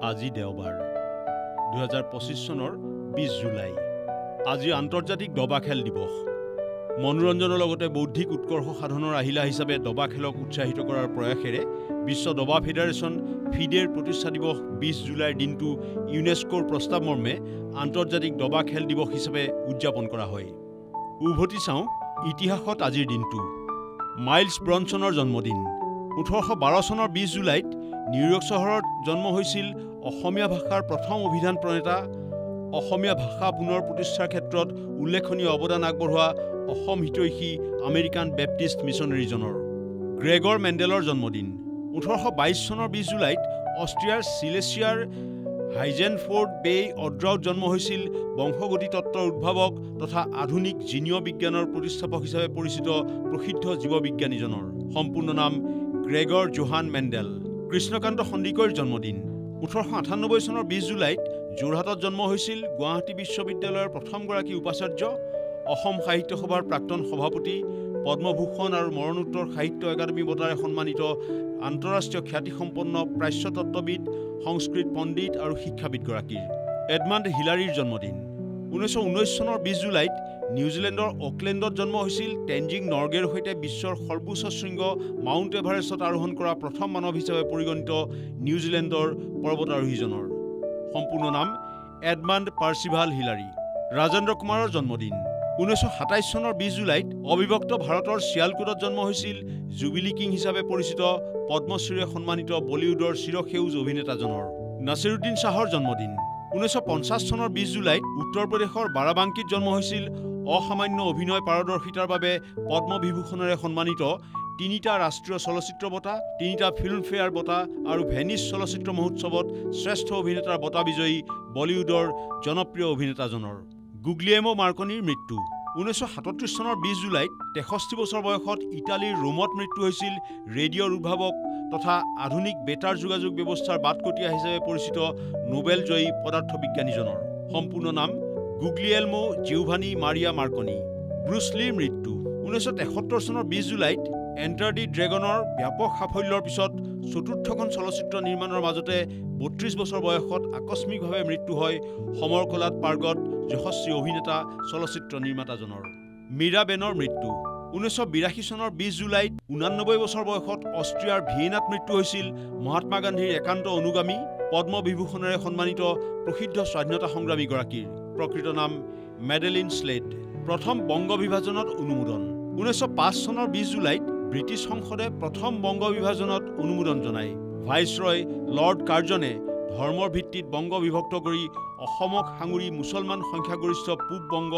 আজি দেওবাৰ 2025 চনৰ 20 জুলাই আজি আন্তৰ্জাতিক দবা খেল দিৱস মনোৰঞ্জনৰ লগতে বৌদ্ধিক উৎকৰ্ষ সাধনৰ আহিলা হিচাপে দবা খেলক উৎসাহিত কৰাৰ প্ৰয়াসেৰে বিশ্ব দবা ফেডাৰেশ্যন ফিডেৰ প্ৰতিষ্ঠা দিৱস 20 জুলাইৰ দিনটো ইউনেস্কোৰ প্ৰস্তাৱ মৰ্মে আন্তৰ্জাতিক দবা খেল দিৱস হিচাপে উদযাপন কৰা হয় উভতি চাওঁ ইতিহাসত আজিৰ দিনটো মাইলছ ব্ৰনছনৰ জন্মদিন 1812 চনৰ 20 জুলাইত নিউয়ৰ্ক চহৰত জন্ম হৈছিল অসমীয়া ভাষাৰ প্ৰথম অভিধান প্ৰণেতা অসমীয়া ভাষা পুনৰ প্ৰতিষ্ঠাৰ ক্ষেত্ৰত উল্লেখনীয় অৱদান আগবঢ়োৱা অসম হিতৈষী আমেৰিকান বেপ্টিষ্ট মিছনেৰীজনৰ গ্ৰেগৰ মেণ্ডেলৰ জন্মদিন 1822 চনৰ 20 জুলাইত অষ্ট্ৰিয়াৰ সিলেছিয়াৰ হাইজেনফোৰ্ড বে অড্ৰাউত জন্ম হৈছিল বংশগতি তত্ত্বৰ উদ্ভাৱক তথা আধুনিক জিনীয় বিজ্ঞানৰ প্ৰতিষ্ঠাপক হিচাপে পৰিচিত প্ৰসিদ্ধ জীৱবিজ্ঞানীজনৰ সম্পূৰ্ণ নাম গ্ৰেগৰ জোহান মেণ্ডেল কৃষ্ণকান্ত সন্দিকৈৰ জন্মদিন 1898 চনৰ 20 জুলাইত যোৰহাটত জন্ম হৈছিল গুৱাহাটী বিশ্ববিদ্যালয়ৰ প্ৰথমগৰাকী উপাচাৰ্য অসম সাহিত্য সভাৰ প্ৰাক্তন সভাপতি পদ্মভূষণ আৰু মৰণোত্তৰ সাহিত্য একাডেমী বঁটাৰে সন্মানিত আন্তঃৰাষ্ট্ৰীয় খ্যাতিসম্পন্ন প্ৰাচ্যতত্ত্ববিদ সংস্কৃত পণ্ডিত আৰু শিক্ষাবিদগৰাকীৰ এডমাণ্ড হিলাৰীৰ জন্মদিন 1919 চনৰ 20 জুলাইত নিউজিলেণ্ডৰ অকলেণ্ডত জন্ম হৈছিল টেনজিং নৰ্গেৰ সৈতে বিশ্বৰ সৰ্বোচ্চ শৃংগ মাউণ্ট এভাৰেষ্টত আৰোহণ কৰা প্ৰথম মানৱ হিচাপে পৰিগণিত নিউজিলেণ্ডৰ পৰ্বতাৰোহীজনৰ সম্পূৰ্ণ নাম এডমাণ্ড পাৰ্চিভাল হিলাৰী ৰাজেন্দ্ৰ কুমাৰৰ জন্মদিন 1927 চনৰ 20 জুলাইত অবিভক্ত ভাৰতৰ শিয়ালকোটত জন্ম হৈছিল জুবিলি কিং হিচাপে পৰিচিত পদ্মশ্ৰীৰে সন্মানিত বলিউডৰ চিৰসেউজ অভিনেতাজনৰ নাছিৰুদ্দিন শ্বাহৰ জন্মদিন 1950 চনৰ 20 জুলাইত উত্তৰ প্ৰদেশৰ বাৰাবাংকিত জন্ম হৈছিল অসামান্য অভিনয় পাৰদৰ্শিতাৰ বাবে পদ্মবিভূষণেৰে সন্মানিত তিনিটা ৰাষ্ট্ৰীয় চলচ্চিত্ৰ বঁটা তিনিটা ফিল্মফেয়াৰ বঁটা আৰু ভেনিছ চলচ্চিত্ৰ মহোৎসৱত শ্ৰেষ্ঠ অভিনেতাৰ বঁটা বিজয়ী বলিউডৰ জনপ্ৰিয় অভিনেতাজনৰ গুগলিয়েমো মাৰ্কনিৰ মৃত্যু 1937 চনৰ 20 জুলাইত 63 বছৰ বয়সত ইটালীৰ ৰোমত মৃত্যু হৈছিল ৰেডিঅ'ৰ উদ্ভাৱক তথা আধুনিক বেতাৰ যোগাযোগ ব্যৱস্থাৰ বাটকটীয়া হিচাপে পৰিচিত নোবেল জয়ী পদাৰ্থবিজ্ঞানীজনৰ সম্পূৰ্ণ নাম গুগলিয়েলমো জিওভানি মাৰিয়া মাৰ্কনি ব্ৰুচ লিৰ মৃত্যু 1973 চনৰ 20 জুলাইত এণ্টাৰ দি ড্ৰেগনৰ ব্যাপক সাফল্যৰ পিছত চতুৰ্থখন চলচ্চিত্ৰ নিৰ্মাণৰ মাজতে 32 বছৰ বয়সত আকস্মিকভাৱে মৃত্যু হয় সমৰ কলাত পাৰ্গত যশস্বী অভিনেতা চলচ্চিত্ৰ নিৰ্মাতাজনৰ মীৰা বেনৰ মৃত্যু 1982 চনৰ 20 জুলাইত 89 বছৰ বয়সত অষ্ট্ৰিয়াৰ ভিয়েনাত মৃত্যু হৈছিল মহাত্মা গান্ধীৰ একান্ত অনুগামী পদ্মবিভূষণেৰে সন্মানিত প্ৰসিদ্ধ স্বাধীনতা সংগ্ৰামীগৰাকীৰ প্ৰকৃত নাম মেডেলিন স্লেড প্ৰথম বংগ বিভাজনত অনুমোদন 1905 চনৰ 20 জুলাইত ব্ৰিটিছ সংসদে প্ৰথম বংগ বিভাজনত অনুমোদন জনায় ভাইচৰয় লৰ্ড কাৰ্জনে ধৰ্মৰ ভিত্তিত বংগ বিভক্ত কৰি অসমক সাঙুৰি মুছলমান সংখ্যাগৰিষ্ঠ পূব বংগ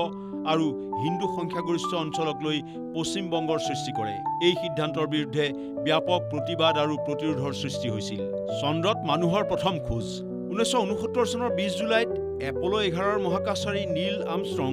আৰু হিন্দু সংখ্যাগৰিষ্ঠ অঞ্চলক লৈ পশ্চিম বংগৰ সৃষ্টি কৰে এই সিদ্ধান্তৰ বিৰুদ্ধে ব্যাপক প্ৰতিবাদ আৰু প্ৰতিৰোধৰ সৃষ্টি হৈছিল চন্দ্ৰত মানুহৰ প্ৰথম খোজ 1969 চনৰ 20 জুলাইত এপলো 11ৰ মহাকাশচাৰী নীল আমষ্ট্ৰং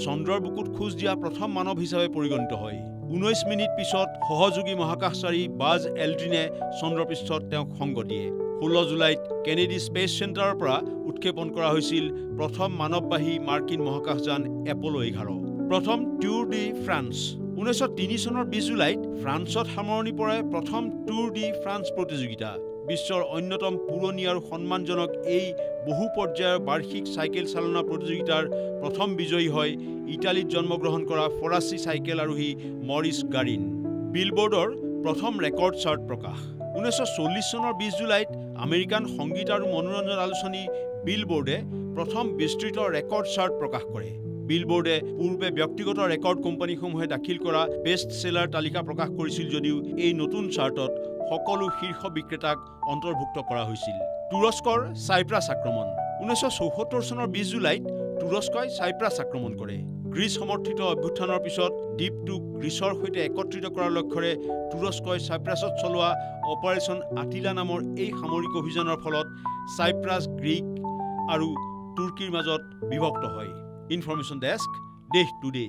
চন্দ্ৰৰ বুকুত খোজ দিয়া প্ৰথম মানৱ হিচাপে পৰিগণিত হয় 19 মিনিট পিছত সহযোগী মহাকাশচাৰী বাজ এলড্ৰিনে চন্দ্ৰপৃষ্ঠত তেওঁক সংগ দিয়ে 16 জুলাইত কেনেডি স্পেচ চেণ্টাৰৰ পৰা উৎক্ষেপণ কৰা হৈছিল প্ৰথম মানৱবাহী মাৰ্কিন মহাকাশযান এপলো 11 প্ৰথম ট্যুৰ ডি ফ্ৰান্স 1903 চনৰ 20 জুলাইত ফ্ৰান্সত সামৰণি পৰে প্ৰথম ট্যুৰ ডি ফ্ৰান্স প্ৰতিযোগিতা বিশ্বৰ অন্যতম পুৰণি আৰু সন্মানজনক এই বহু পৰ্যায়ৰ বাৰ্ষিক চাইকেল চালনা প্ৰতিযোগিতাৰ প্ৰথম বিজয়ী হয় ইটালীত জন্মগ্ৰহণ কৰা ফৰাচী চাইকেল আৰোহী মৰিছ গাৰিন বিলবোৰ্ডৰ প্ৰথম ৰেকৰ্ড চাৰ্ট প্ৰকাশ 1940 চনৰ 20 জুলাইত আমেৰিকান সংগীত আৰু মনোৰঞ্জন আলোচনী বিলবোৰ্ডে প্ৰথম বিস্তৃত ৰেকৰ্ড চাৰ্ট প্ৰকাশ কৰে বিলবোৰ্ডে পূৰ্বে ব্যক্তিগত ৰেকৰ্ড কোম্পানীসমূহে দাখিল কৰা বেষ্ট সেলাৰ তালিকা প্ৰকাশ কৰিছিল যদিও এই নতুন চাৰ্টত সকলো শীৰ্ষ বিক্ৰেতাক অন্তৰ্ভুক্ত কৰা হৈছিল তুৰস্কৰ ছাইপ্ৰাছ আক্ৰমণ 1974 চনৰ 20 জুলাইত তুৰস্কই ছাইপ্ৰাছ আক্ৰমণ কৰে গ্ৰীচ সমৰ্থিত অভ্যুত্থানৰ পিছত দ্বীপটোক গ্ৰীচৰ সৈতে একত্ৰিত কৰাৰ লক্ষ্যৰে তুৰস্কই ছাইপ্ৰাছত চলোৱা অপাৰেশ্যন আটিলা নামৰ এই সামৰিক অভিযানৰ ফলত ছাইপ্ৰাছ গ্ৰীক আৰু তুৰ্কীৰ মাজত বিভক্ত হয় ইনফৰমেশ্যন ডেস্ক দেশ টুডে